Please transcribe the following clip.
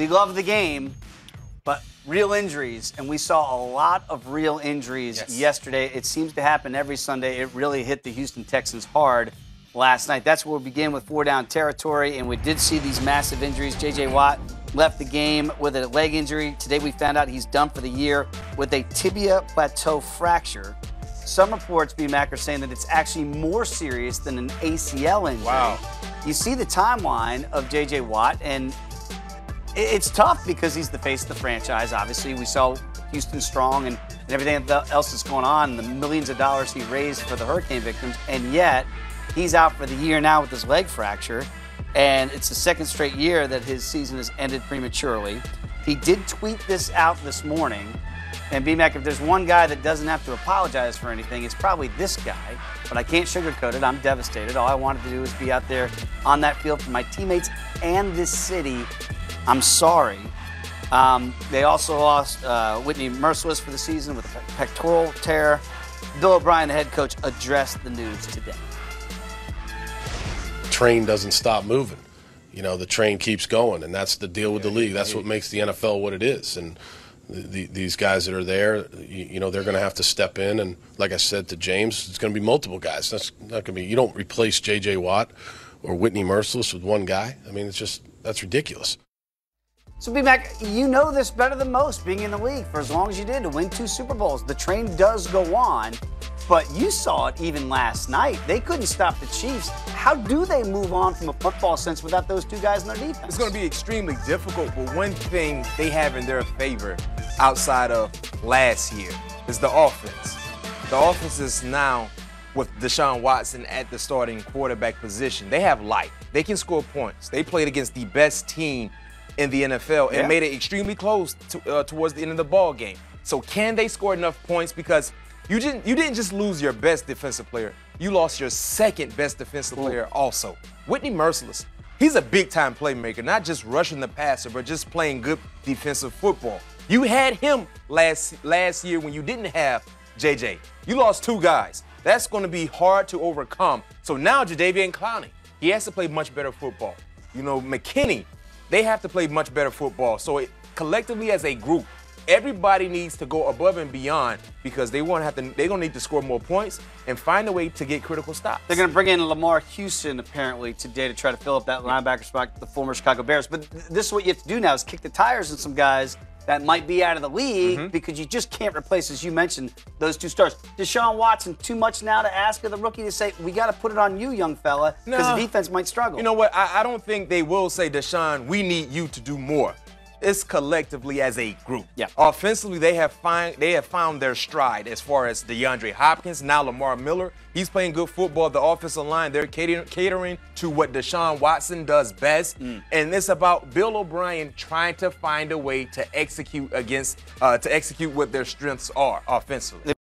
We love the game, but real injuries, and we saw a lot of real injuries yesterday. It seems to happen every Sunday. It really hit the Houston Texans hard last night. That's where we began with 4-down territory, and we did see these massive injuries. J.J. Watt left the game with a leg injury. Today we found out he's done for the year with a tibia plateau fracture. Some reports, B-Mac, are saying that it's actually more serious than an ACL injury. Wow. You see the timeline of J.J. Watt, and it's tough because he's the face of the franchise. Obviously, we saw Houston strong and everything else that's going on, the millions of dollars he raised for the hurricane victims, and yet he's out for the year now with his leg fracture, and it's the second straight year that his season has ended prematurely. He did tweet this out this morning, and B-Mac, if there's one guy that doesn't have to apologize for anything, it's probably this guy, but I can't sugarcoat it. I'm devastated. All I wanted to do was be out there on that field for my teammates and this city. I'm sorry. They also lost Whitney Mercilus for the season with a pectoral tear. Bill O'Brien, the head coach, addressed the news today. Train doesn't stop moving. You know, the train keeps going, and that's the deal with the league. That's what makes the NFL what it is. And these guys that are there, you know, they're going to have to step in. And like I said to James, it's going to be multiple guys. That's not going to be. You don't replace J.J. Watt or Whitney Mercilus with one guy. I mean, that's ridiculous. So, B-Mac, you know this better than most, being in the league for as long as you did, to win 2 Super Bowls. The train does go on, but you saw it even last night. They couldn't stop the Chiefs. How do they move on from a football sense without those 2 guys in their defense? It's going to be extremely difficult, but one thing they have in their favor outside of last year is the offense. The offense is now, with Deshaun Watson at the starting quarterback position, they have life. They can score points. They played against the best team in the NFL and made it extremely close towards the end of the ball game. So can they score enough points? Because you didn't just lose your best defensive player. You lost your second best defensive player also. Whitney Mercilus, he's a big-time playmaker, not just rushing the passer, but just playing good defensive football. You had him last year when you didn't have J.J. You lost 2 guys. That's going to be hard to overcome. So now Jadeveon Clowney, he has to play much better football. You know, McKinney, they have to play much better football. So collectively as a group, everybody needs to go above and beyond because they're going to need to score more points and find a way to get critical stops. They're going to bring in Lamar Houston apparently today to try to fill up that linebacker spot, the former Chicago Bears. But this is what you have to do now is kick the tires on some guys that might be out of the league because you just can't replace, as you mentioned, those 2 stars. Deshaun Watson, too much now to ask of the rookie to say, we got to put it on you, young fella, because the defense might struggle. You know what? I don't think they will say, Deshaun, we need you to do more. It's collectively as a group. Yeah. Offensively, they have found their stride as far as DeAndre Hopkins, now Lamar Miller. He's playing good football. The offensive line, they're catering to what Deshaun Watson does best. And it's about Bill O'Brien trying to find a way to execute what their strengths are offensively.